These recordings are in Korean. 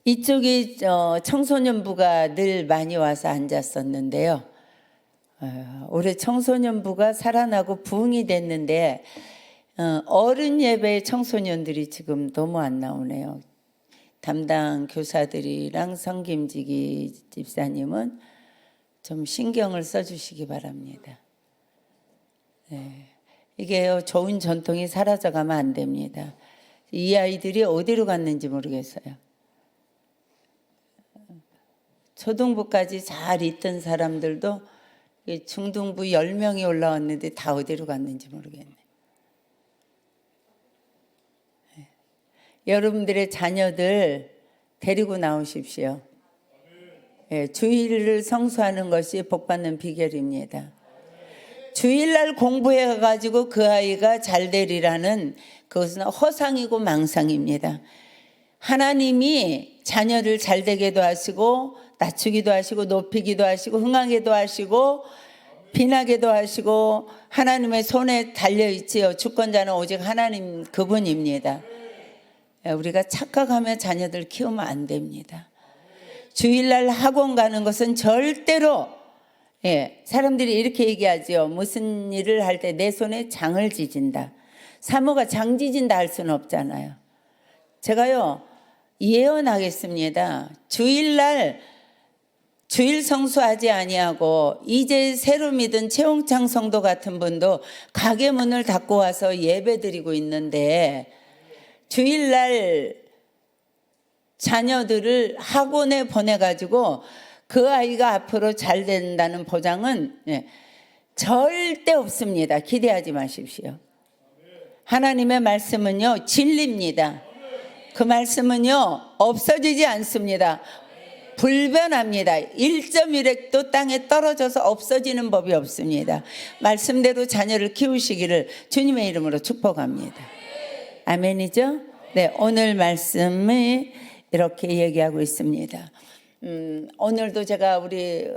이쪽이 청소년부가 늘 많이 와서 앉았었는데요. 올해 청소년부가 살아나고 부흥이 됐는데 어른 예배 청소년들이 지금 너무 안 나오네요. 담당 교사들이랑 성김지기 집사님은 좀 신경을 써주시기 바랍니다. 네. 이게 좋은 전통이 사라져가면 안 됩니다. 이 아이들이 어디로 갔는지 모르겠어요. 초등부까지 잘 있던 사람들도 중등부 10명이 올라왔는데 다 어디로 갔는지 모르겠네. 여러분들의 자녀들 데리고 나오십시오. 주일을 성수하는 것이 복받는 비결입니다. 주일날 공부해가지고 그 아이가 잘 되리라는 그것은 허상이고 망상입니다. 하나님이 자녀를 잘 되게도 하시고 낮추기도 하시고 높이기도 하시고 흥하게도 하시고 빈하게도 하시고 하나님의 손에 달려있지요. 주권자는 오직 하나님 그분입니다. 우리가 착각하며 자녀들 키우면 안 됩니다. 주일날 학원 가는 것은 절대로 사람들이 이렇게 얘기하죠. 무슨 일을 할 때 내 손에 장을 지진다. 사모가 장 지진다 할 수는 없잖아요. 제가요 예언하겠습니다. 주일날 주일 성수하지 아니하고 이제 새로 믿은 최홍창 성도 같은 분도 가게 문을 닫고 와서 예배 드리고 있는데 주일날 자녀들을 학원에 보내가지고 그 아이가 앞으로 잘 된다는 보장은 절대 없습니다. 기대하지 마십시오. 하나님의 말씀은요 진리입니다. 그 말씀은요 없어지지 않습니다. 불변합니다. 1.1획도 땅에 떨어져서 없어지는 법이 없습니다. 말씀대로 자녀를 키우시기를 주님의 이름으로 축복합니다. 아멘이죠? 네, 오늘 말씀을 이렇게 얘기하고 있습니다. 오늘도 제가 우리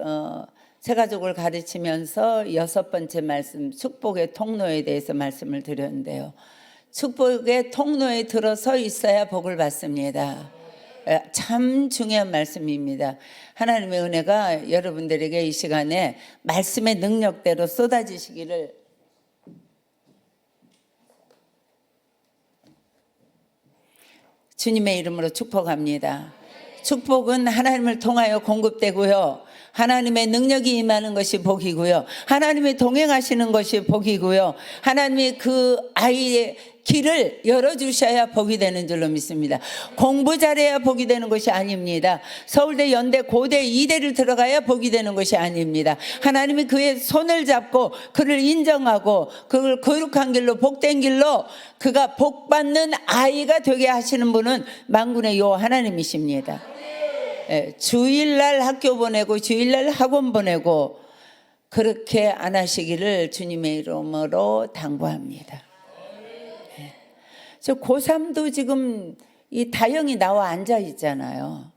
새가족을 가르치면서 6번째 말씀 축복의 통로에 대해서 말씀을 드렸는데요. 축복의 통로에 들어서 있어야 복을 받습니다. 참 중요한 말씀입니다. 하나님의 은혜가 여러분들에게 이 시간에 말씀의 능력대로 쏟아지시기를 주님의 이름으로 축복합니다. 축복은 하나님을 통하여 공급되고요. 하나님의 능력이 임하는 것이 복이고요. 하나님이 동행하시는 것이 복이고요. 하나님이 그 아이의 길을 열어주셔야 복이 되는 줄로 믿습니다. 공부 잘해야 복이 되는 것이 아닙니다. 서울대, 연대, 고대, 이대를 들어가야 복이 되는 것이 아닙니다. 하나님이 그의 손을 잡고 그를 인정하고 그걸 거룩한 길로 복된 길로 그가 복받는 아이가 되게 하시는 분은 만군의 여호와 하나님이십니다. 주일날 학교 보내고 주일날 학원 보내고 그렇게 안 하시기를 주님의 이름으로 당부합니다. 저 고3도 지금 이 다영이 나와 앉아 있잖아요.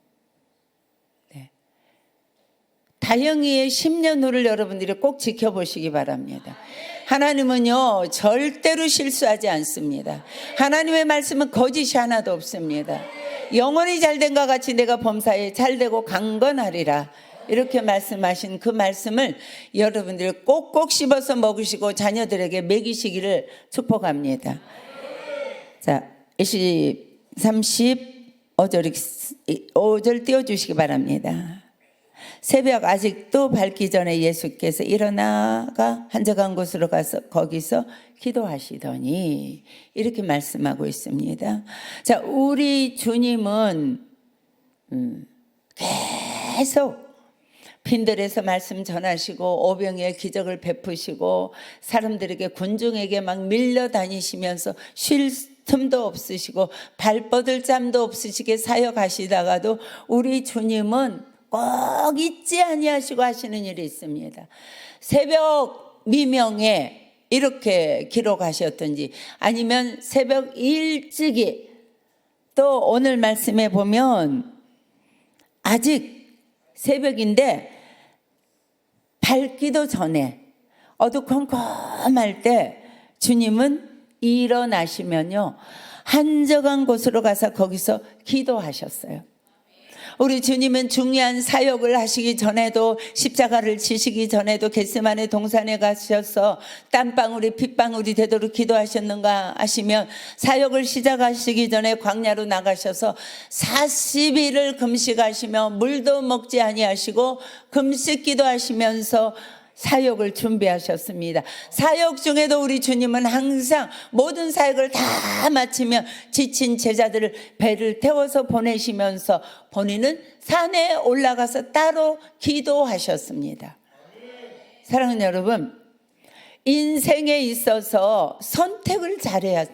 다영이의 10년 후를 여러분들이 꼭 지켜보시기 바랍니다. 하나님은요 절대로 실수하지 않습니다. 하나님의 말씀은 거짓이 하나도 없습니다. 영원히 잘된 것 같이 내가 범사에 잘되고 강건하리라 이렇게 말씀하신 그 말씀을 여러분들이 꼭꼭 씹어서 먹으시고 자녀들에게 먹이시기를 축복합니다. 자, 35절 띄워주시기 바랍니다. 새벽 아직도 밝기 전에 예수께서 일어나가 한적한 곳으로 가서 거기서 기도하시더니 이렇게 말씀하고 있습니다. 자, 우리 주님은 계속 빈들에서 말씀 전하시고 오병이의 기적을 베푸시고 사람들에게 군중에게 막 밀려다니시면서 쉴 틈도 없으시고 발 뻗을 짬도 없으시게 사역하시다가도 우리 주님은 꼭 잊지 아니하시고 하시는 일이 있습니다. 새벽 미명에 이렇게 기록하셨든지 아니면 새벽 일찍이 또 오늘 말씀에 보면 아직 새벽인데 밝기도 전에 어두컴컴할 때 주님은 일어나시면요 한적한 곳으로 가서 거기서 기도하셨어요. 우리 주님은 중요한 사역을 하시기 전에도, 십자가를 지시기 전에도 겟세마네 동산에 가셔서 땀방울이 핏방울이 되도록 기도하셨는가 하시면, 사역을 시작하시기 전에 광야로 나가셔서 40일을 금식하시며 물도 먹지 아니하시고 금식 기도하시면서 사역을 준비하셨습니다. 사역 중에도 우리 주님은 항상 모든 사역을 다 마치며 지친 제자들을 배를 태워서 보내시면서 본인은 산에 올라가서 따로 기도하셨습니다. 사랑하는 여러분, 인생에 있어서 선택을 잘해야,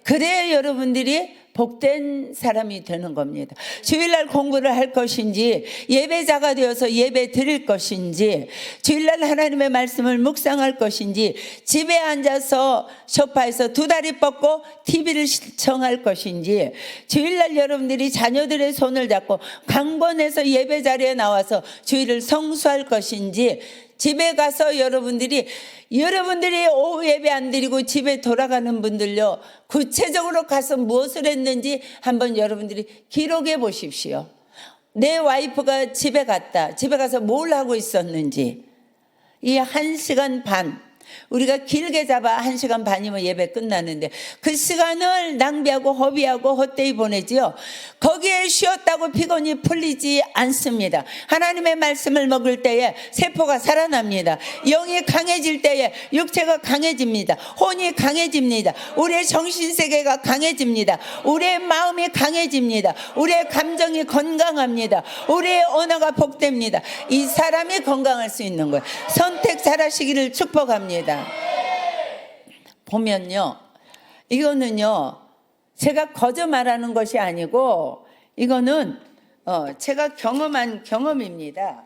그래야 여러분들이 복된 사람이 되는 겁니다. 주일날 공부를 할 것인지, 예배자가 되어서 예배 드릴 것인지, 주일날 하나님의 말씀을 묵상할 것인지, 집에 앉아서 소파에서 두 다리 뻗고 TV를 시청할 것인지, 주일날 여러분들이 자녀들의 손을 잡고 강권해서 예배 자리에 나와서 주일을 성수할 것인지, 집에 가서 여러분들이 오후 예배 안 드리고 집에 돌아가는 분들요, 구체적으로 가서 무엇을 했는지 한번 여러분들이 기록해 보십시오. 내 와이프가 집에 갔다, 집에 가서 뭘 하고 있었는지. 이 1시간 반, 우리가 길게 잡아 1시간 반이면 예배 끝나는데 그 시간을 낭비하고 허비하고 헛되이 보내지요. 거기에 쉬었다고 피곤이 풀리지 않습니다. 하나님의 말씀을 먹을 때에 세포가 살아납니다. 영이 강해질 때에 육체가 강해집니다. 혼이 강해집니다. 우리의 정신세계가 강해집니다. 우리의 마음이 강해집니다. 우리의 감정이 건강합니다. 우리의 언어가 복됩니다. 이 사람이 건강할 수 있는 거예요. 선택 잘하시기를 축복합니다. 보면요, 이거는요 제가 거저 말하는 것이 아니고 이거는 제가 경험한 경험입니다.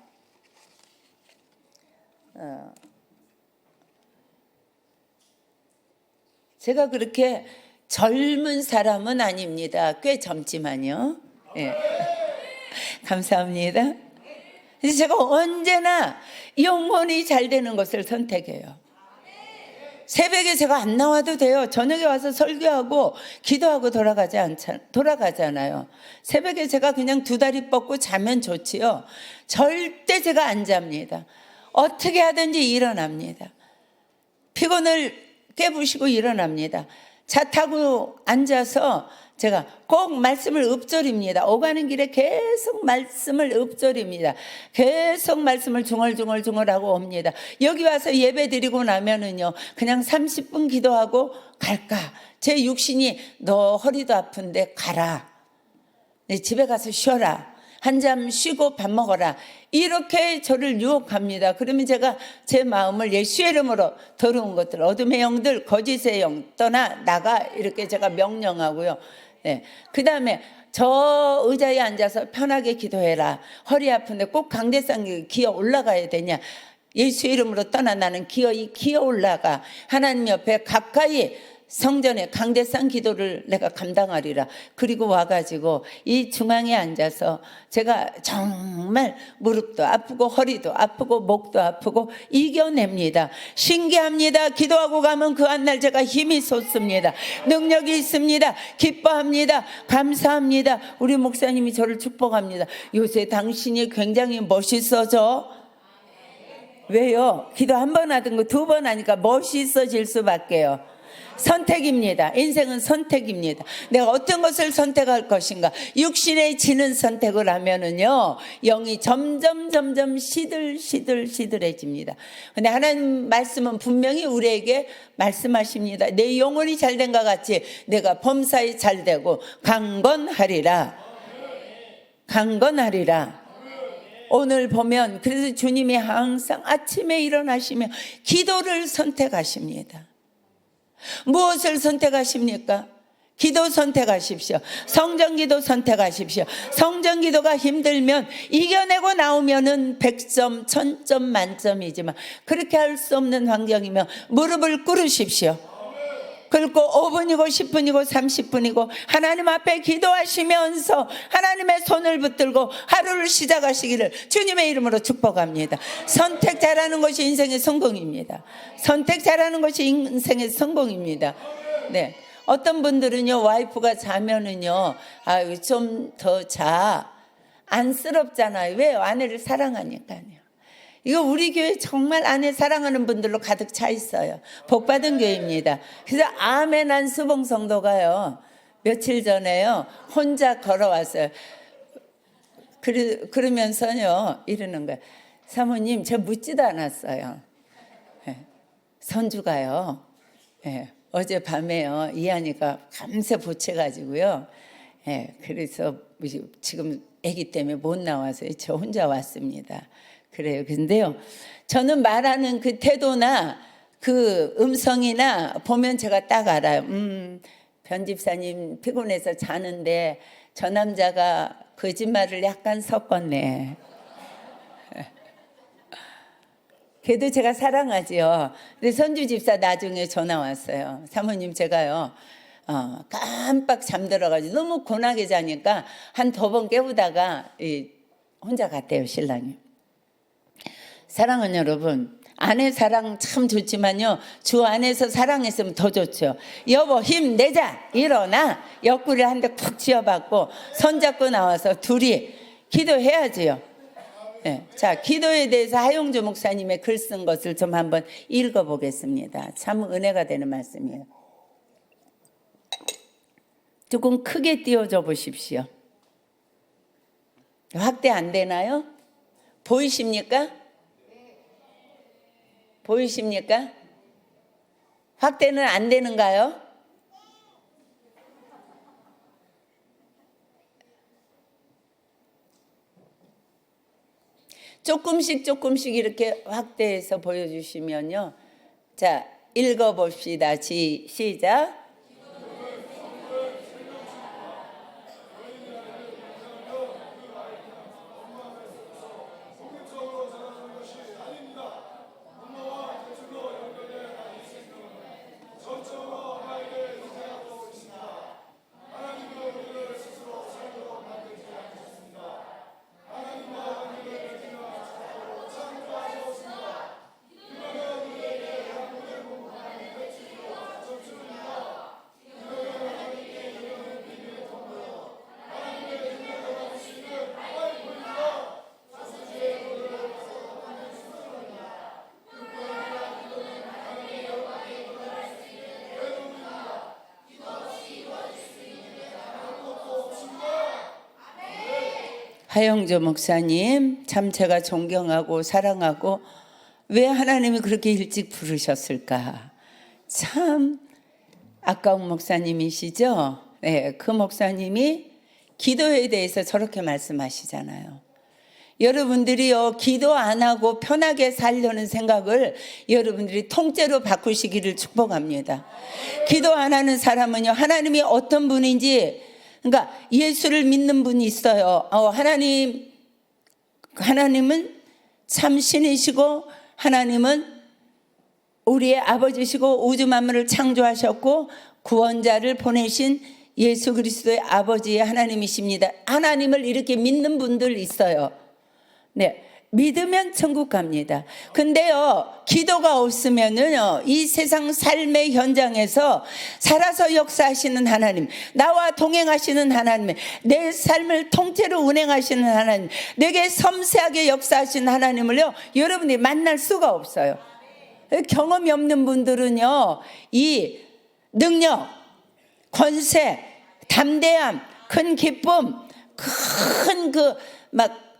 제가 그렇게 젊은 사람은 아닙니다. 꽤 젊지만요. 예. 감사합니다. 그래서 제가 언제나 영혼이 잘 되는 것을 선택해요. 새벽에 제가 안 나와도 돼요. 저녁에 와서 설교하고 기도하고 돌아가잖아요. 새벽에 제가 그냥 두 다리 뻗고 자면 좋지요. 절대 제가 안 잡니다. 어떻게 하든지 일어납니다. 피곤을 깨부시고 일어납니다. 자 타고 앉아서 제가 꼭 말씀을 읊조립니다. 오가는 길에 계속 말씀을 읊조립니다. 계속 말씀을 중얼중얼 하고 옵니다. 여기 와서 예배 드리고 나면은요, 그냥 30분 기도하고 갈까? 제 육신이 너 허리도 아픈데 가라. 집에 가서 쉬어라. 한잠 쉬고 밥 먹어라. 이렇게 저를 유혹합니다. 그러면 제가 제 마음을 예수의 이름으로 더러운 것들, 어둠의 영들, 거짓의 영 떠나 나가, 이렇게 제가 명령하고요. 네. 그 다음에 저 의자에 앉아서 편하게 기도해라. 허리 아픈데 꼭 강대상 기어 올라가야 되냐? 예수의 이름으로 떠나 나는 기어 올라가. 하나님 옆에 가까이 성전에 강대상 기도를 내가 감당하리라. 그리고 와가지고 이 중앙에 앉아서 제가 정말 무릎도 아프고 허리도 아프고 목도 아프고 이겨냅니다. 신기합니다. 기도하고 가면 그 한날 제가 힘이 솟습니다. 능력이 있습니다. 기뻐합니다. 감사합니다. 우리 목사님이 저를 축복합니다. 요새 당신이 굉장히 멋있어져. 왜요? 기도 한 번 하든 거 두 번 하니까 멋있어질 수밖에요. 선택입니다. 인생은 선택입니다. 내가 어떤 것을 선택할 것인가. 육신에 지는 선택을 하면은요, 영이 점점 시들해집니다. 근데 하나님 말씀은 분명히 우리에게 말씀하십니다. 내 영혼이 잘된과 같이 내가 범사에 잘되고 강건하리라. 오늘 보면 그래서 주님이 항상 아침에 일어나시며 기도를 선택하십니다. 무엇을 선택하십니까? 기도 선택하십시오. 성전기도 선택하십시오. 성전기도가 힘들면 이겨내고 나오면은 100점, 1000점 만점이지만 그렇게 할 수 없는 환경이면 무릎을 꿇으십시오. 그리고 5분이고 10분이고 30분이고 하나님 앞에 기도하시면서 하나님의 손을 붙들고 하루를 시작하시기를 주님의 이름으로 축복합니다. 선택 잘하는 것이 인생의 성공입니다. 선택 잘하는 것이 인생의 성공입니다. 네. 어떤 분들은요, 와이프가 자면은요, 아유, 좀 더 자. 안쓰럽잖아요. 왜요? 아내를 사랑하니까요. 이거 우리 교회 정말 아내 사랑하는 분들로 가득 차 있어요. 복받은 교회입니다. 그래서 아멘 한 수봉 성도가요, 며칠 전에요, 혼자 걸어왔어요. 그러면서요, 이러는 거예요. 사모님, 저 묻지도 않았어요. 선주가요, 어젯밤에요, 이한이가 밤새 보채가지고요, 그래서 지금 아기 때문에 못 나와서 저 혼자 왔습니다. 그래요. 근데요, 저는 말하는 그 태도나 그 음성이나 보면 제가 딱 알아요. 변집사님 피곤해서 자는데 저 남자가 거짓말을 약간 섞었네. 걔도 제가 사랑하지요. 근데 선주 집사 나중에 전화 왔어요. 사모님, 제가요, 깜빡 잠들어가지고 너무 고나게 자니까 한 두 번 깨우다가 혼자 갔대요, 신랑이. 사랑하는 여러분, 아내 사랑 참 좋지만요, 주 안에서 사랑했으면 더 좋죠. 여보, 힘내자, 일어나. 옆구리 한 대 푹 쥐어받고 손잡고 나와서 둘이 기도해야지요. 자, 기도에 대해서 하용조 목사님의 글 쓴 것을 좀 한번 읽어보겠습니다. 참 은혜가 되는 말씀이에요. 조금 크게 띄워줘 보십시오. 확대 안 되나요? 보이십니까? 보이십니까? 확대는 안 되는가요? 조금씩 이렇게 확대해서 보여주시면요. 자, 읽어봅시다. 시작. 하영조 목사님, 참 제가 존경하고 사랑하고, 왜 하나님이 그렇게 일찍 부르셨을까? 참 아까운 목사님이시죠? 네, 그 목사님이 기도에 대해서 저렇게 말씀하시잖아요. 여러분들이요, 기도 안 하고 편하게 살려는 생각을 여러분들이 통째로 바꾸시기를 축복합니다. 기도 안 하는 사람은요, 하나님이 어떤 분인지, 그러니까 예수를 믿는 분이 있어요. 하나님은 참 신이시고, 하나님은 우리의 아버지시고, 우주 만물을 창조하셨고 구원자를 보내신 예수 그리스도의 아버지의 하나님이십니다. 하나님을 이렇게 믿는 분들 있어요. 네, 믿으면 천국 갑니다. 근데요, 기도가 없으면은요, 이 세상 삶의 현장에서 살아서 역사하시는 하나님, 나와 동행하시는 하나님, 내 삶을 통째로 운행하시는 하나님, 내게 섬세하게 역사하시는 하나님을요, 여러분이 만날 수가 없어요. 경험이 없는 분들은요, 이 능력, 권세, 담대함, 큰 기쁨, 큰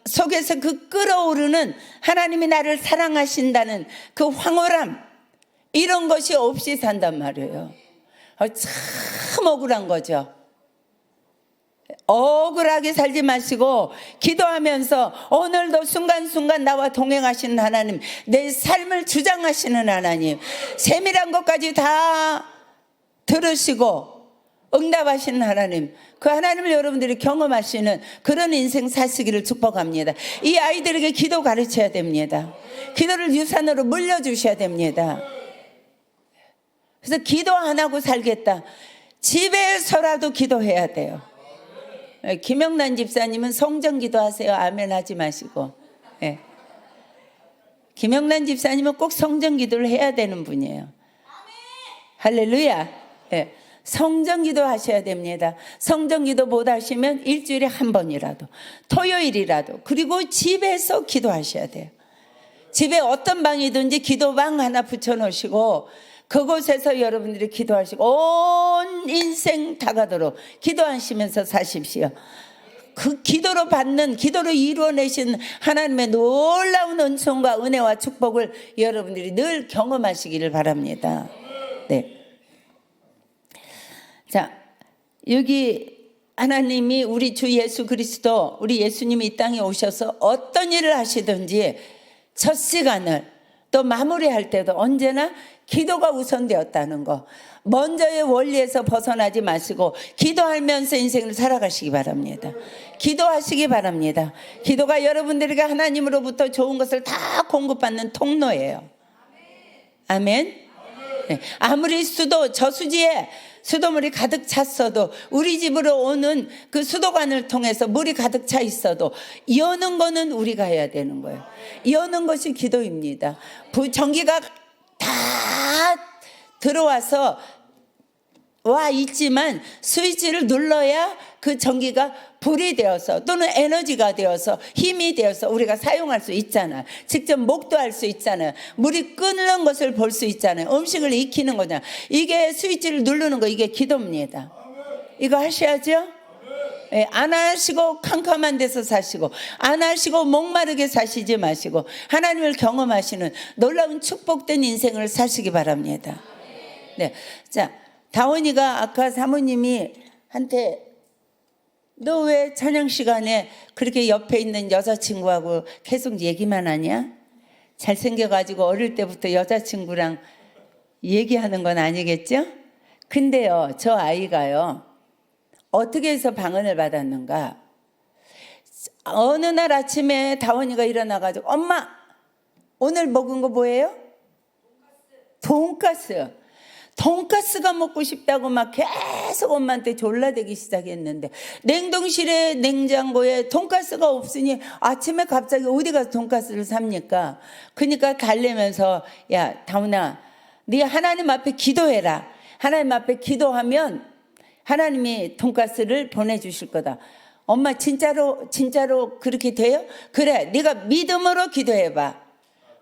속에서 그 끓어오르는 하나님이 나를 사랑하신다는 그 황홀함, 이런 것이 없이 산단 말이에요. 참 억울한 거죠. 억울하게 살지 마시고 기도하면서 오늘도 순간순간 나와 동행하시는 하나님, 내 삶을 주장하시는 하나님, 세밀한 것까지 다 들으시고 응답하시는 하나님, 그 하나님을 여러분들이 경험하시는 그런 인생 사시기를 축복합니다. 이 아이들에게 기도 가르쳐야 됩니다. 기도를 유산으로 물려주셔야 됩니다. 그래서 기도 안 하고 살겠다, 집에서라도 기도해야 돼요. 김영란 집사님은 성전 기도하세요. 아멘 하지 마시고. 네. 김영란 집사님은 꼭 성전 기도를 해야 되는 분이에요. 할렐루야. 네. 성전기도 하셔야 됩니다. 성전기도 못 하시면 일주일에 한 번이라도, 토요일이라도, 그리고 집에서 기도하셔야 돼요. 집에 어떤 방이든지 기도방 하나 붙여놓으시고 그곳에서 여러분들이 기도하시고 온 인생 다 가도록 기도하시면서 사십시오. 그 기도로 받는, 기도로 이루어내신 하나님의 놀라운 은총과 은혜와 축복을 여러분들이 늘 경험하시기를 바랍니다. 네. 자, 여기 하나님이 우리 주 예수 그리스도, 우리 예수님이 이 땅에 오셔서 어떤 일을 하시든지 첫 시간을 또 마무리할 때도 언제나 기도가 우선되었다는 거, 먼저의 원리에서 벗어나지 마시고 기도하면서 인생을 살아가시기 바랍니다. 기도하시기 바랍니다. 기도가 여러분들에게 하나님으로부터 좋은 것을 다 공급받는 통로예요. 아멘. 네. 아무리 저수지에 수도물이 가득 찼어도, 우리 집으로 오는 그 수도관을 통해서 물이 가득 차 있어도 여는 거는 우리가 해야 되는 거예요. 여는 것이 기도입니다. 전기가 다 들어와서 와 있지만 스위치를 눌러야 그 전기가 불이 되어서 또는 에너지가 되어서 힘이 되어서 우리가 사용할 수 있잖아요. 직접 목도할 수 있잖아요. 물이 끓는 것을 볼 수 있잖아요. 음식을 익히는 거잖아요. 이게 스위치를 누르는 거, 이게 기도입니다. 이거 하셔야죠. 예, 안 하시고 캄캄한 데서 사시고, 안 하시고 목마르게 사시지 마시고 하나님을 경험하시는 놀라운 축복된 인생을 사시기 바랍니다. 네, 자, 다원이가 아까 사모님이 한테 너 왜 찬양 시간에 그렇게 옆에 있는 여자친구하고 계속 얘기만 하냐? 잘생겨가지고 어릴 때부터 여자친구랑 얘기하는 건 아니겠죠? 근데요, 저 아이가요, 어떻게 해서 방언을 받았는가? 어느 날 아침에 다원이가 일어나가지고 엄마, 오늘 먹은 거 뭐예요? 돈가스가 먹고 싶다고 막 계속 엄마한테 졸라대기 시작했는데, 냉동실에 냉장고에 돈가스가 없으니 아침에 갑자기 어디 가서 돈가스를 삽니까? 그러니까 달래면서 야 다운아, 네 하나님 앞에 기도해라. 하나님 앞에 기도하면 하나님이 돈가스를 보내주실 거다. 엄마 진짜로 그렇게 돼요? 그래, 네가 믿음으로 기도해봐.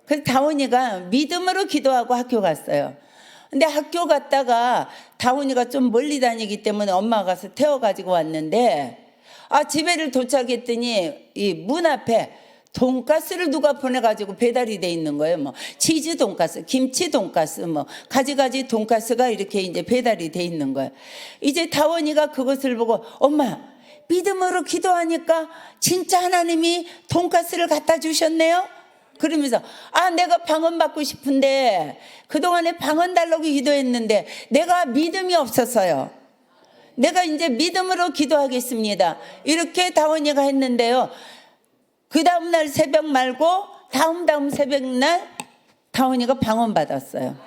그래서 다운이가 믿음으로 기도하고 학교 갔어요. 근데 학교 갔다가 다운이가 좀 멀리 다니기 때문에 엄마가 가서 태워가지고 왔는데, 집에를 도착했더니 이 문 앞에 돈가스를 누가 보내가지고 배달이 돼 있는 거예요. 뭐 치즈 돈가스, 김치 돈가스, 뭐 가지가지 돈가스가 이렇게 이제 배달이 돼 있는 거예요. 이제 다원이가 그것을 보고 엄마, 믿음으로 기도하니까 진짜 하나님이 돈가스를 갖다 주셨네요. 그러면서 내가 방언 받고 싶은데 그동안에 방언 달라고 기도했는데 내가 믿음이 없었어요. 내가 이제 믿음으로 기도하겠습니다. 이렇게 다원이가 했는데요, 그 다음날 새벽 말고 다음 새벽날 다원이가 방언 받았어요.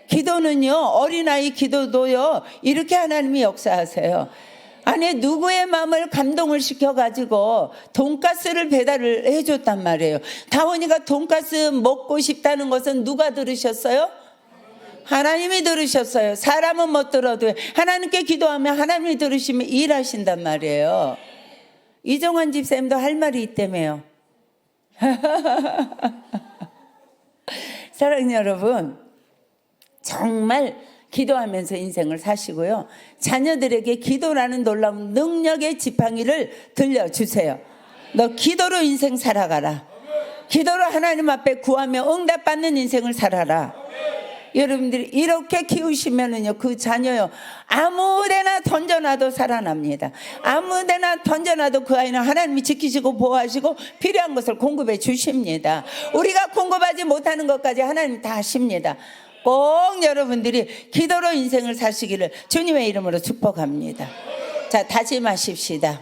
기도는요, 어린아이 기도도요, 이렇게 하나님이 역사하세요. 아니, 누구의 마음을 감동을 시켜가지고 돈가스를 배달을 해줬단 말이에요. 다원이가 돈가스 먹고 싶다는 것은 누가 들으셨어요? 하나님이 들으셨어요. 사람은 못 들어도 하나님께 기도하면 하나님이 들으시면 일하신단 말이에요. 이정환 집사님도 할 말이 있다며요. 사랑하는 여러분, 정말 기도하면서 인생을 사시고요, 자녀들에게 기도라는 놀라운 능력의 지팡이를 들려주세요. 너 기도로 인생 살아가라. 기도로 하나님 앞에 구하며 응답받는 인생을 살아라. 여러분들이 이렇게 키우시면은요, 그 자녀요, 아무데나 던져놔도 살아납니다. 아무데나 던져놔도 그 아이는 하나님이 지키시고 보호하시고 필요한 것을 공급해 주십니다. 우리가 공급하지 못하는 것까지 하나님 다 하십니다. 꼭 여러분들이 기도로 인생을 사시기를 주님의 이름으로 축복합니다. 자, 다짐하십시다.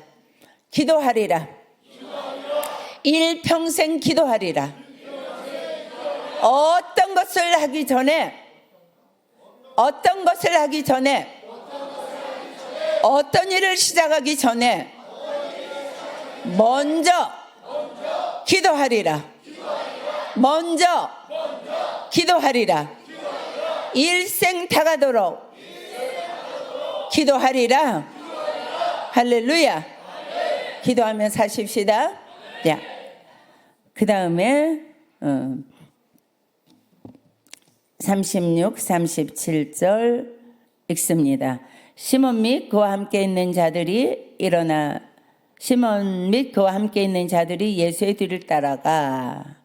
기도하리라. 일평생 기도하리라. 어떤 것을 하기 전에 어떤 일을 시작하기 전에 먼저 기도하리라. 먼저 기도하리라. 일생 다가도록 기도하리라. 할렐루야. 기도하며 사십시다. 자, 그 다음에 36, 37절 읽습니다. 시몬 및 그와 함께 있는 자들이 일어나 시몬 및 그와 함께 있는 자들이 예수의 뒤를 따라가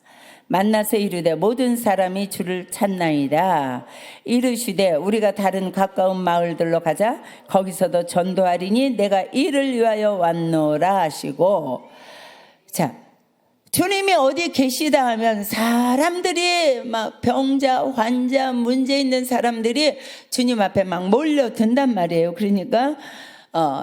만나서 이르되 모든 사람이 주를 찾나이다. 이르시되 우리가 다른 가까운 마을들로 가자. 거기서도 전도하리니 내가 이를 위하여 왔노라 하시고. 자, 주님이 어디 계시다 하면 사람들이 막 병자, 환자, 문제 있는 사람들이 주님 앞에 막 몰려든단 말이에요. 그러니까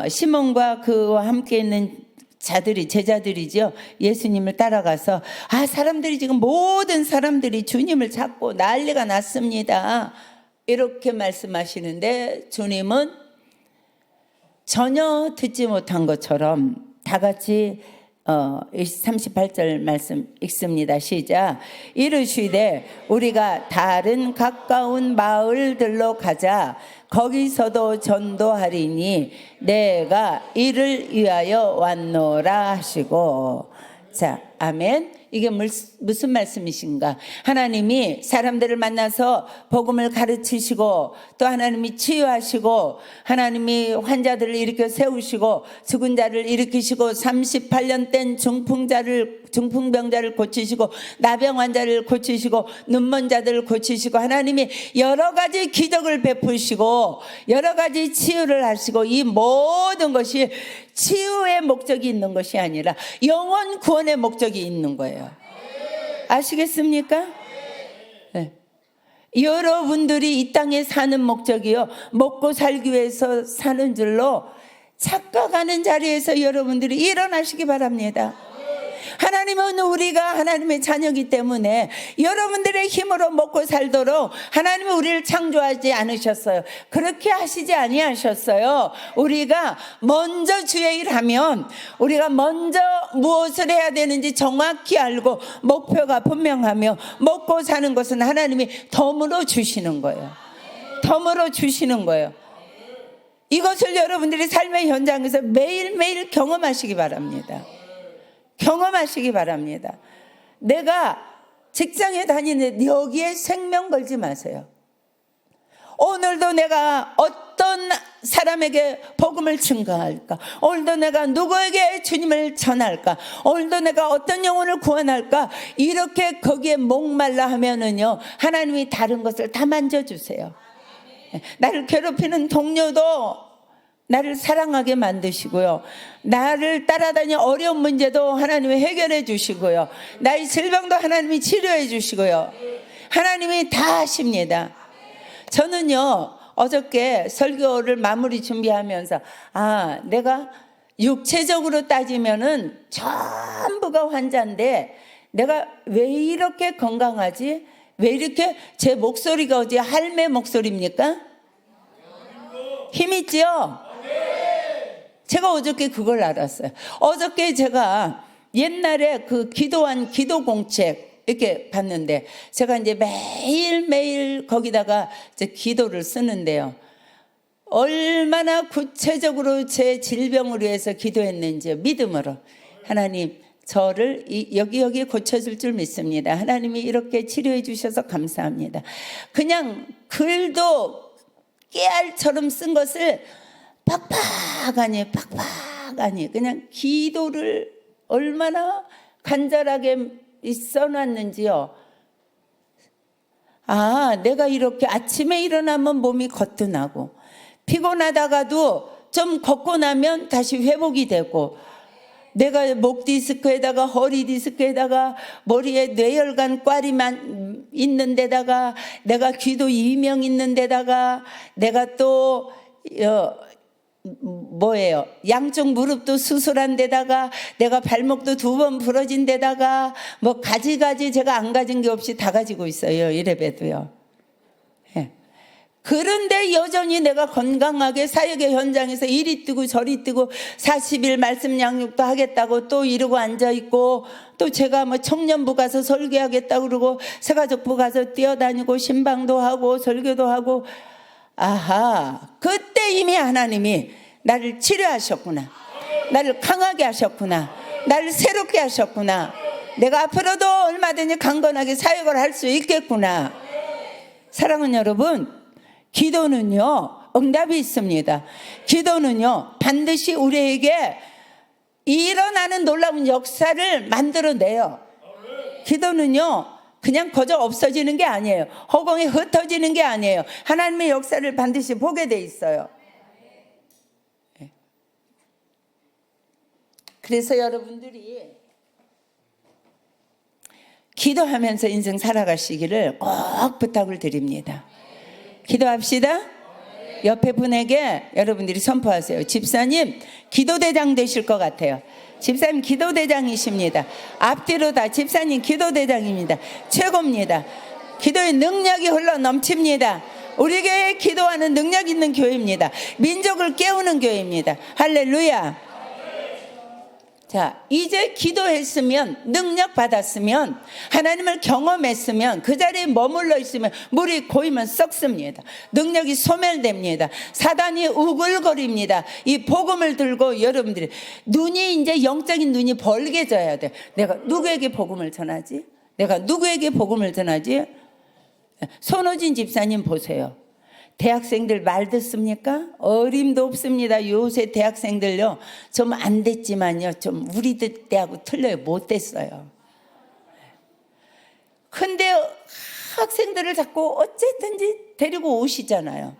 시몬과 그와 함께 있는 자들이, 제자들이죠, 예수님을 따라가서 사람들이 지금 모든 사람들이 주님을 찾고 난리가 났습니다, 이렇게 말씀하시는데 주님은 전혀 듣지 못한 것처럼 다 같이 38절 말씀 읽습니다. 시작. 이르시되 우리가 다른 가까운 마을들로 가자. 거기서도 전도하리니 내가 이를 위하여 왔노라 하시고. 자, 아멘. 이게 무슨 말씀이신가? 하나님이 사람들을 만나서 복음을 가르치시고 또 하나님이 치유하시고 하나님이 환자들을 일으켜 세우시고 죽은 자를 일으키시고 38년 된 중풍병자를 고치시고 나병 환자를 고치시고 눈먼 자들을 고치시고 하나님이 여러 가지 기적을 베푸시고 여러 가지 치유를 하시고 이 모든 것이 치유의 목적이 있는 것이 아니라 영혼 구원의 목적이 있는 거예요. 아시겠습니까? 네. 여러분들이 이 땅에 사는 목적이요, 먹고 살기 위해서 사는 줄로 착각하는 자리에서 여러분들이 일어나시기 바랍니다. 하나님은 우리가 하나님의 자녀이기 때문에 여러분들의 힘으로 먹고 살도록 하나님은 우리를 창조하지 않으셨어요. 그렇게 하시지 아니하셨어요. 우리가 먼저 주의 일하면 우리가 먼저 무엇을 해야 되는지 정확히 알고 목표가 분명하며 먹고 사는 것은 하나님이 덤으로 주시는 거예요. 덤으로 주시는 거예요. 이것을 여러분들이 삶의 현장에서 매일매일 경험하시기 바랍니다. 경험하시기 바랍니다. 내가 직장에 다니는데 여기에 생명 걸지 마세요. 오늘도 내가 어떤 사람에게 복음을 증거할까? 오늘도 내가 누구에게 주님을 전할까? 오늘도 내가 어떤 영혼을 구원할까? 이렇게 거기에 목말라 하면은요, 하나님이 다른 것을 다 만져주세요. 나를 괴롭히는 동료도 나를 사랑하게 만드시고요, 나를 따라다니는 어려운 문제도 하나님이 해결해 주시고요, 나의 질병도 하나님이 치료해 주시고요, 하나님이 다 하십니다. 저는요, 어저께 설교를 마무리 준비하면서 내가 육체적으로 따지면은 전부가 환자인데 내가 왜 이렇게 건강하지? 왜 이렇게 제 목소리가 어디 할매 목소리입니까? 힘있지요? 제가 어저께 그걸 알았어요. 어저께 제가 옛날에 그 기도한 기도공책 이렇게 봤는데 제가 이제 매일매일 거기다가 이제 기도를 쓰는데요, 얼마나 구체적으로 제 질병을 위해서 기도했는지요. 믿음으로 하나님 저를 여기 고쳐줄 줄 믿습니다. 하나님이 이렇게 치료해 주셔서 감사합니다. 그냥 글도 깨알처럼 쓴 것을 팍팍하니 그냥 기도를 얼마나 간절하게 써놨는지요. 내가 이렇게 아침에 일어나면 몸이 거뜬하고 피곤하다가도 좀 걷고 나면 다시 회복이 되고, 내가 목 디스크에다가 허리 디스크에다가 머리에 뇌혈관 꽈리만 있는 데다가 내가 귀도 이명 있는 데다가 내가 또 양쪽 무릎도 수술한 데다가 내가 발목도 2번 부러진 데다가 뭐 가지가지 제가 안 가진 게 없이 다 가지고 있어요. 이래봬도요. 그런데 여전히 내가 건강하게 사역의 현장에서 이리 뛰고 저리 뛰고 40일 말씀 양육도 하겠다고 또 이러고 앉아있고, 또 제가 뭐 청년부 가서 설교하겠다고 그러고 새가족부 가서 뛰어다니고 신방도 하고 설교도 하고, 아하, 그때 이미 하나님이 나를 치료하셨구나. 나를 강하게 하셨구나. 나를 새롭게 하셨구나. 내가 앞으로도 얼마든지 강건하게 사역을 할 수 있겠구나. 사랑하는 여러분, 기도는요 응답이 있습니다. 기도는요 반드시 우리에게 일어나는 놀라운 역사를 만들어내요. 기도는요 그냥 거저 없어지는 게 아니에요. 허공에 흩어지는 게 아니에요. 하나님의 역사를 반드시 보게 돼 있어요. 그래서 여러분들이 기도하면서 인생 살아가시기를 꼭 부탁을 드립니다. 기도합시다. 옆에 분에게 여러분들이 선포하세요. 집사님 기도대장 되실 것 같아요. 집사님 기도대장이십니다. 앞뒤로 다 집사님 기도대장입니다. 최고입니다. 기도의 능력이 흘러 넘칩니다. 우리 교회 기도하는 능력 있는 교회입니다. 민족을 깨우는 교회입니다. 할렐루야. 자, 이제 기도했으면, 능력 받았으면, 하나님을 경험했으면, 그 자리에 머물러 있으면 물이 고이면 썩습니다. 능력이 소멸됩니다. 사단이 우글거립니다. 이 복음을 들고 여러분들이 눈이 이제 영적인 눈이 벌게져야 돼. 내가 누구에게 복음을 전하지? 내가 누구에게 복음을 전하지? 손호진 집사님 보세요. 대학생들 말 듣습니까? 어림도 없습니다. 요새 대학생들요 좀 안 됐지만요 좀 우리 때하고 틀려요. 못 됐어요. 근데 학생들을 자꾸 어쨌든지 데리고 오시잖아요.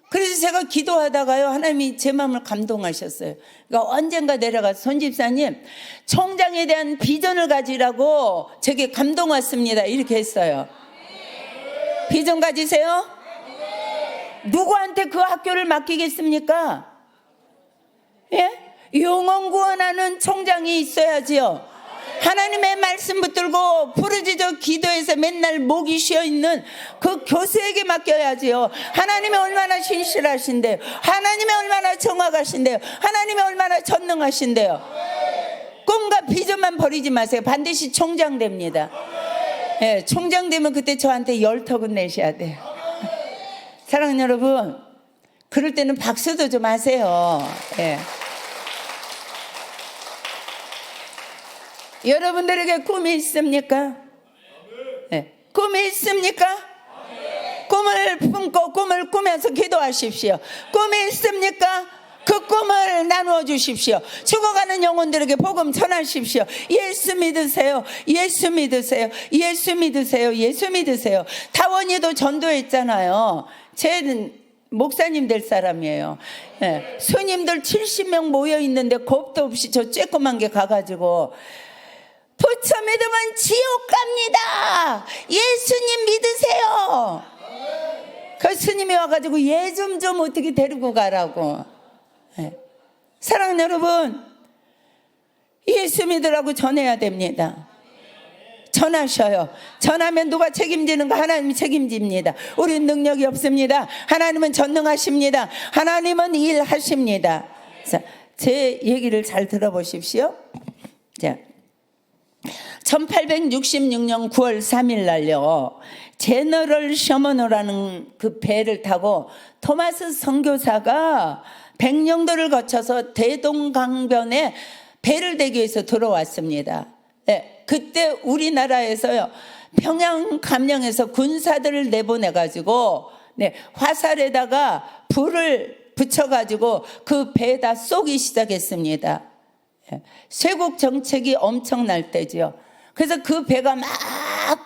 그래서 제가 기도하다가요 하나님이 제 마음을 감동하셨어요. 그러니까 언젠가 내려가서 손 집사님 총장에 대한 비전을 가지라고 제게 감동 왔습니다 이렇게 했어요. 비전 가지세요? 누구한테 그 학교를 맡기겠습니까? 예? 영혼 구원하는 총장이 있어야지요. 하나님의 말씀 붙들고 부르짖어 기도해서 맨날 목이 쉬어 있는 그 교수에게 맡겨야지요. 하나님이 얼마나 신실하신데요. 하나님이 얼마나 정확하신데요. 하나님이 얼마나 전능하신데요. 꿈과 비전만 버리지 마세요. 반드시 총장 됩니다. 예, 총장 되면 그때 저한테 10턱은 내셔야 돼요. 사랑하는 여러분, 그럴 때는 박수도 좀 하세요. 예. 여러분들에게 꿈이 있습니까? 예. 꿈이 있습니까? 꿈을 품고 꿈을 꾸면서 기도하십시오. 꿈이 있습니까? 그 꿈을 나누어 주십시오. 죽어가는 영혼들에게 복음 전하십시오. 예수 믿으세요. 예수 믿으세요. 예수 믿으세요. 예수 믿으세요. 다원이도 전도했잖아요. 쟤는 목사님 될 사람이에요. 예. 스님들 70명 모여 있는데 겁도 없이 저 쬐꼬만 게 가가지고 부처 믿으면 지옥 갑니다. 예수님 믿으세요. 그 스님이 와가지고 얘 좀 어떻게 데리고 가라고. 네. 사랑하는 여러분, 예수 믿으라고 전해야 됩니다. 전하셔요. 전하면 누가 책임지는가? 하나님이 책임집니다. 우리는 능력이 없습니다. 하나님은 전능하십니다. 하나님은 일하십니다. 자, 제 얘기를 잘 들어보십시오. 자, 1866년 9월 3일 날요 제너럴 셔먼호라는 그 배를 타고 토마스 선교사가 백령도를 거쳐서 대동강변에 배를 대기 위해서 들어왔습니다. 네, 그때 우리나라에서요 평양 감령에서 군사들을 내보내가지고 네, 화살에다가 불을 붙여가지고 그 배에다 쏘기 시작했습니다. 네, 쇄국 정책이 엄청날 때죠. 그래서 그 배가 막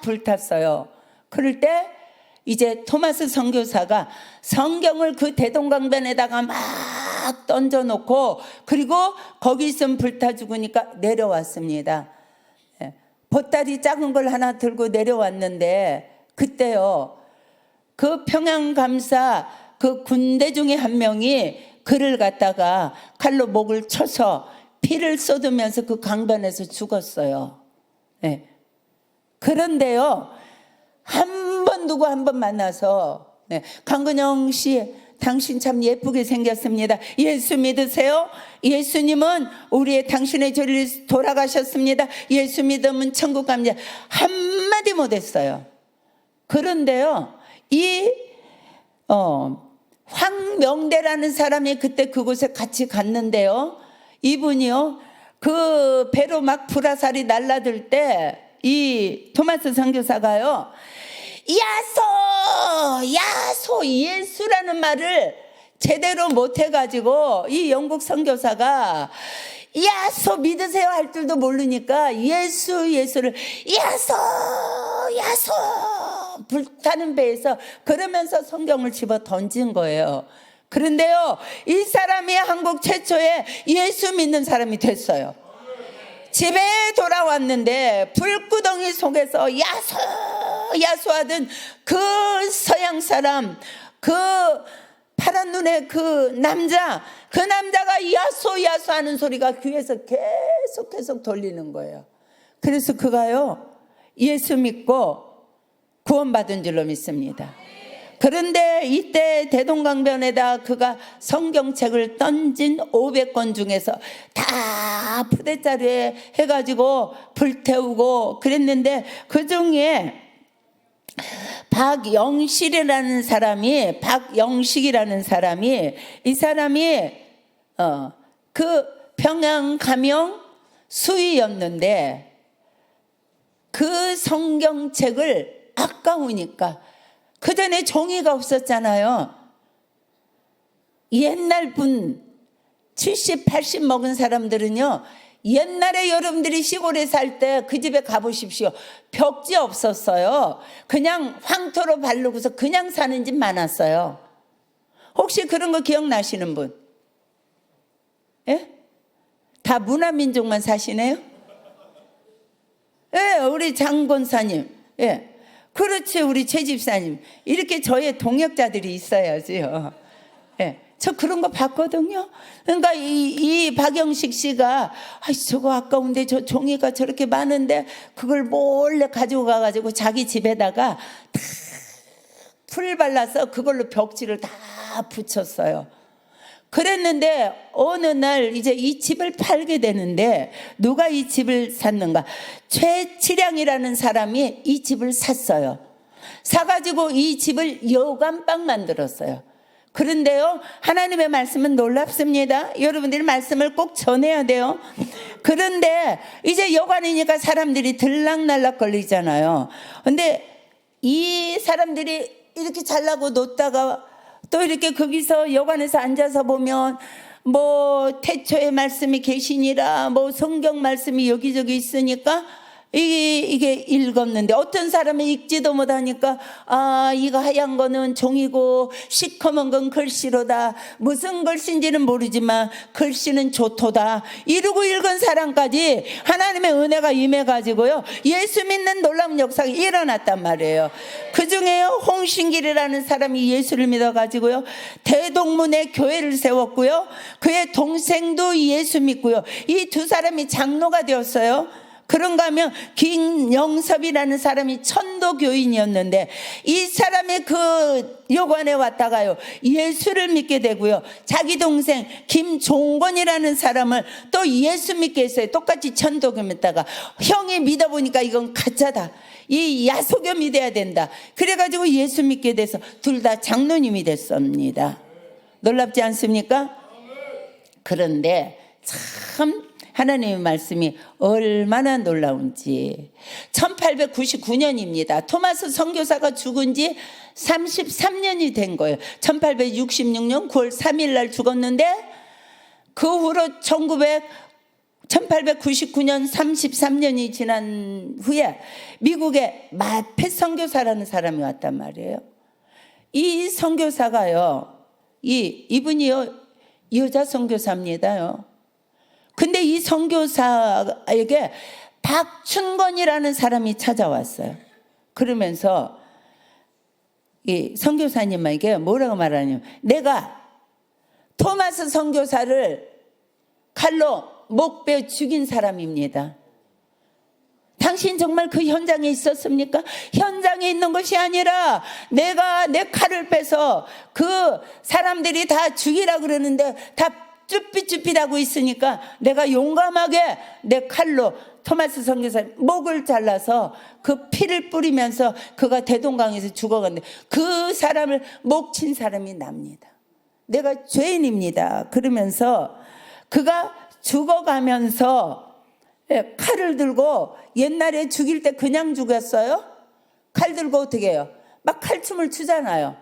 불탔어요. 그럴 때 이제 토마스 선교사가 성경을 그 대동강변에다가 막 던져놓고 그리고 거기 있으면 불타 죽으니까 내려왔습니다. 보따리 작은 걸 하나 들고 내려왔는데 그때요 그 평양감사 그 군대 중에 한 명이 그를 갖다가 칼로 목을 쳐서 피를 쏟으면서 그 강변에서 죽었어요. 네. 그런데요 누구 한 번 만나서 네. 강근영 씨 당신 참 예쁘게 생겼습니다. 예수 믿으세요? 예수님은 우리의 당신의 죄를 돌아가셨습니다. 예수 믿으면 천국 갑니다. 한마디 못했어요. 그런데요 이 황명대라는 사람이 그때 그곳에 같이 갔는데요. 이분이요, 그 배로 막 불화살이 날라들 때 이 토마스 선교사가요, 야소 예수라는 말을 제대로 못해가지고 이 영국 선교사가 야소 믿으세요 할 줄도 모르니까 예수를 야소 불타는 배에서 그러면서 성경을 집어 던진 거예요. 그런데요, 이 사람이 한국 최초의 예수 믿는 사람이 됐어요. 집에 돌아왔는데 불구덩이 속에서 야소하던 그 서양 사람, 그 파란 눈의 그 남자가 야소 하는 소리가 귀에서 계속 들리는 거예요. 그래서 그가요, 예수 믿고 구원받은 줄로 믿습니다. 그런데 이때 대동강변에다 그가 성경책을 던진 500권 중에서 다 푸대자루에 해가지고 불태우고 그랬는데, 그 중에 박영식이라는 사람이 이 사람이 그 평양 가명 수의였는데, 그 성경책을 아까우니까, 그 전에 종이가 없었잖아요. 옛날 분 70, 80 먹은 사람들은요, 옛날에 여러분들이 시골에 살 때 그 집에 가보십시오. 벽지 없었어요. 그냥 황토로 바르고서 그냥 사는 집 많았어요. 혹시 그런 거 기억나시는 분? 예? 다 문화민족만 사시네요? 예, 우리 장권사님. 예. 그렇지, 우리 최 집사님. 이렇게 저의 동역자들이 있어야지요. 예. 저 그런 거 봤거든요. 그러니까 이 박영식 씨가 저거 아까운데 저 종이가 저렇게 많은데 그걸 몰래 가지고 가가지고 자기 집에다가 다 풀 발라서 그걸로 벽지를 다 붙였어요. 그랬는데 어느 날 이제 이 집을 팔게 되는데, 누가 이 집을 샀는가? 최치량이라는 사람이 이 집을 샀어요. 사가지고 이 집을 여관방 만들었어요. 그런데요, 하나님의 말씀은 놀랍습니다. 여러분들이 말씀을 꼭 전해야 돼요. 그런데 이제 여관이니까 사람들이 들락날락 걸리잖아요. 근데 이 사람들이 이렇게 잘라고 놓다가 또 이렇게 거기서 여관에서 앉아서 보면 뭐 태초의 말씀이 계시니라, 뭐 성경 말씀이 여기저기 있으니까 이게 읽었는데, 어떤 사람은 읽지도 못하니까 이거 하얀 거는 종이고 시커먼 건 글씨로다, 무슨 글씨인지는 모르지만 글씨는 좋도다, 이러고 읽은 사람까지 하나님의 은혜가 임해가지고요, 예수 믿는 놀라운 역사가 일어났단 말이에요. 그 중에요, 홍신길이라는 사람이 예수를 믿어가지고요, 대동문에 교회를 세웠고요, 그의 동생도 예수 믿고요, 이 두 사람이 장로가 되었어요. 그런가 하면 김영섭이라는 사람이 천도교인이었는데, 이 사람이 그 여관에 왔다가요, 예수를 믿게 되고요, 자기 동생 김종건이라는 사람을 또 예수 믿게 했어요. 똑같이 천도교 믿다가 형이 믿어보니까 이건 가짜다, 이 야소교 믿어야 된다, 그래가지고 예수 믿게 돼서 둘 다 장로님이 됐습니다. 놀랍지 않습니까? 그런데 참 하나님의 말씀이 얼마나 놀라운지. 1899년입니다. 토마스 선교사가 죽은 지 33년이 된 거예요. 1866년 9월 3일 날 죽었는데, 그 후로 1899년 33년이 지난 후에 미국에 마페 선교사라는 사람이 왔단 말이에요. 이 선교사가요, 이분이요, 여자 선교사입니다요. 근데 이 선교사에게 박춘건이라는 사람이 찾아왔어요. 그러면서 이 선교사님에게 뭐라고 말하냐면, 내가 토마스 선교사를 칼로 목베어 죽인 사람입니다. 당신 정말 그 현장에 있었습니까? 현장에 있는 것이 아니라 내가 내 칼을 빼서 그 사람들이 다 죽이라 그러는데 다 쭈삣쭈삣하고 있으니까 내가 용감하게 내 칼로 토마스 선교사 목을 잘라서 그 피를 뿌리면서 그가 대동강에서 죽어갔는데 그 사람을 목 친 사람이 납니다. 내가 죄인입니다. 그러면서 그가 죽어가면서 칼을 들고 옛날에 죽일 때 그냥 죽였어요? 칼 들고 어떻게 해요? 막 칼춤을 추잖아요.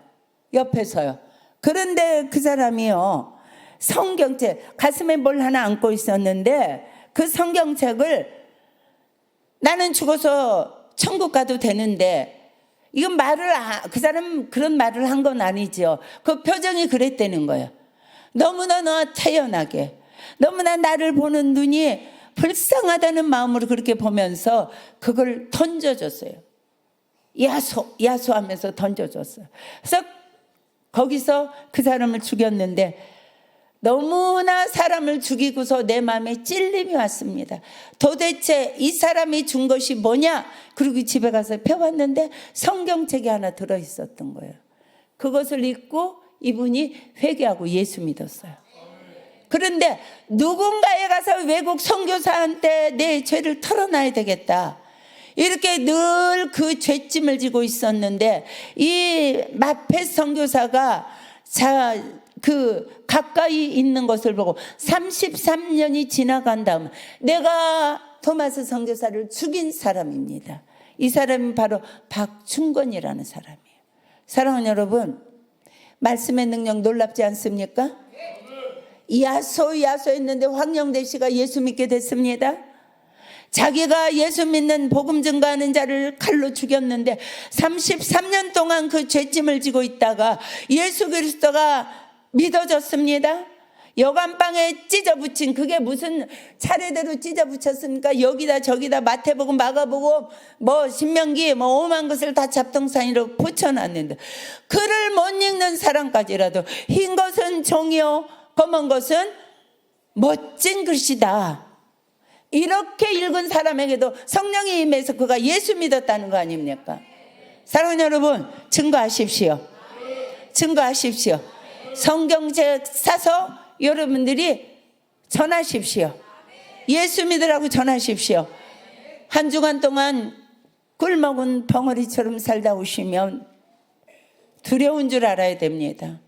옆에서요. 그런데 그 사람이요. 성경책, 가슴에 뭘 하나 안고 있었는데 그 성경책을 나는 죽어서 천국 가도 되는데 이건 그 사람 그런 말을 한 건 아니죠. 그 표정이 그랬다는 거예요. 너무나 태연하게 너무나 나를 보는 눈이 불쌍하다는 마음으로 그렇게 보면서 그걸 던져줬어요. 야소하면서 던져줬어요. 그래서 거기서 그 사람을 죽였는데 너무나 사람을 죽이고서 내 마음에 찔림이 왔습니다. 도대체 이 사람이 준 것이 뭐냐? 그리고 집에 가서 펴봤는데 성경책이 하나 들어있었던 거예요. 그것을 읽고 이분이 회개하고 예수 믿었어요. 그런데 누군가에 가서 외국 선교사한테 내 죄를 털어놔야 되겠다. 이렇게 늘 그 죄짐을 지고 있었는데 이 마펫 선교사가 가까이 있는 것을 보고 33년이 지나간 다음 내가 토마스 선교사를 죽인 사람입니다. 이 사람이 바로 박충건이라는 사람이에요. 사랑하는 여러분, 말씀의 능력 놀랍지 않습니까? 야소 했는데 황영대 씨가 예수 믿게 됐습니다. 자기가 예수 믿는 복음 증거하는 자를 칼로 죽였는데 33년 동안 그 죄짐을 지고 있다가 예수 그리스도가 믿어졌습니다. 여간방에 찢어붙인 그게 무슨 차례대로 찢어붙였습니까? 여기다 저기다 마태복음 마가복음 신명기 오만 것을 다 잡동사니로 붙여놨는데 글을 못 읽는 사람까지라도 흰 것은 종이요 검은 것은 멋진 글씨다. 이렇게 읽은 사람에게도 성령이 임해서 그가 예수 믿었다는 거 아닙니까? 사랑하는 여러분, 증거하십시오. 증거하십시오. 성경책 사서 여러분들이 전하십시오. 예수 믿으라고 전하십시오. 한 주간 동안 꿀먹은 벙어리처럼 살다 오시면 두려운 줄 알아야 됩니다.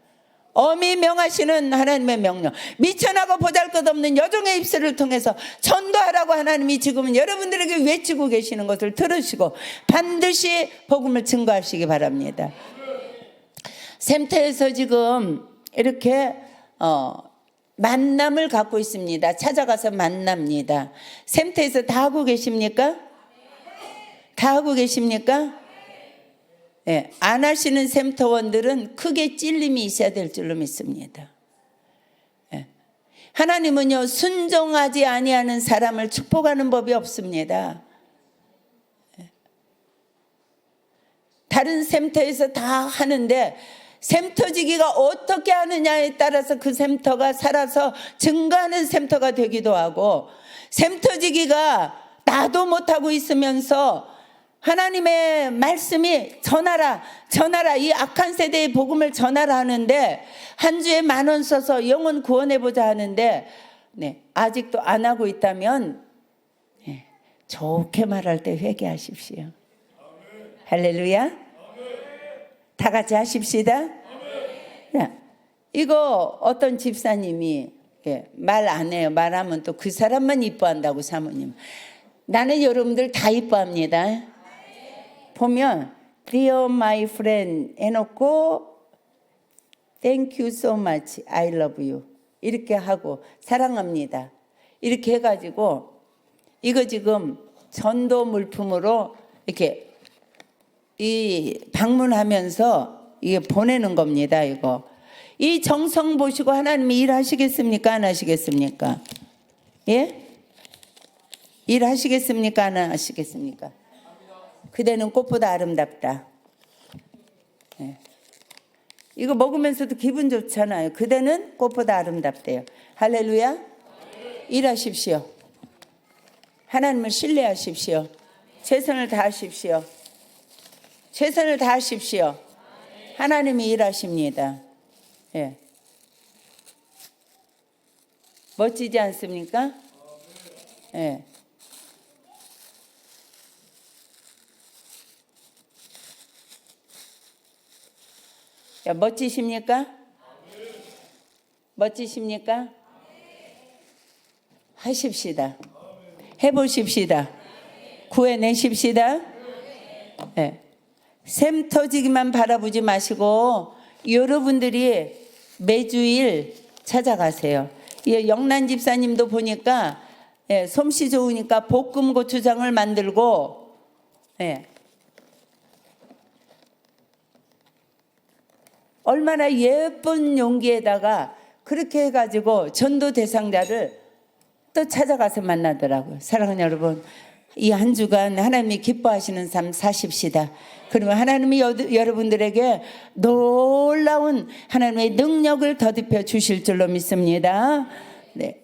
엄히 명하시는 하나님의 명령, 미천하고 보잘것없는 여종의 입술을 통해서 전도하라고 하나님이 지금은 여러분들에게 외치고 계시는 것을 들으시고 반드시 복음을 증거하시기 바랍니다. 샘터에서 지금 이렇게 만남을 갖고 있습니다. 찾아가서 만납니다. 샘터에서 다 하고 계십니까? 다 하고 계십니까? 네, 안 하시는 샘터원들은 크게 찔림이 있어야 될 줄로 믿습니다. 네. 하나님은요, 순종하지 아니하는 사람을 축복하는 법이 없습니다. 네. 다른 샘터에서 다 하는데 샘터지기가 어떻게 하느냐에 따라서 그 샘터가 살아서 증거하는 샘터가 되기도 하고, 샘터지기가 나도 못하고 있으면서 하나님의 말씀이 전하라 이 악한 세대의 복음을 전하라 하는데 한 주에 10,000원 써서 영혼 구원해보자 하는데 아직도 안 하고 있다면 좋게 말할 때 회개하십시오. 할렐루야. 다 같이 하십시다. 이거 어떤 집사님이 말 안 해요. 말하면 또 그 사람만 이뻐한다고 사모님. 나는 여러분들 다 이뻐합니다. 보면 Dear my friend 해놓고 Thank you so much, I love you 이렇게 하고 사랑합니다 이렇게 해가지고 이거 지금 전도 물품으로 이렇게 이 방문하면서 이게 보내는 겁니다. 이거 이 정성 보시고 하나님이 일하시겠습니까? 안 하시겠습니까? 예? 일하시겠습니까? 안 하시겠습니까? 그대는 꽃보다 아름답다. 네. 이거 먹으면서도 기분 좋잖아요. 그대는 꽃보다 아름답대요. 할렐루야. 일하십시오. 하나님을 신뢰하십시오. 최선을 다하십시오. 최선을 다하십시오. 하나님이 일하십니다. 예. 멋지지 않습니까? 예. 야, 멋지십니까? 멋지십니까? 하십시다. 해보십시다. 구해내십시다. 예. 샘 터지기만 바라보지 마시고 여러분들이 매주일 찾아가세요. 예, 영란 집사님도 보니까 예, 솜씨 좋으니까 볶음 고추장을 만들고 예, 얼마나 예쁜 용기에다가 그렇게 해가지고 전도 대상자를 또 찾아가서 만나더라고요. 사랑하는 여러분, 이 한 주간 하나님이 기뻐하시는 삶 사십시다. 그러면 하나님이 여러분들에게 놀라운 하나님의 능력을 더딥혀 주실 줄로 믿습니다. 네.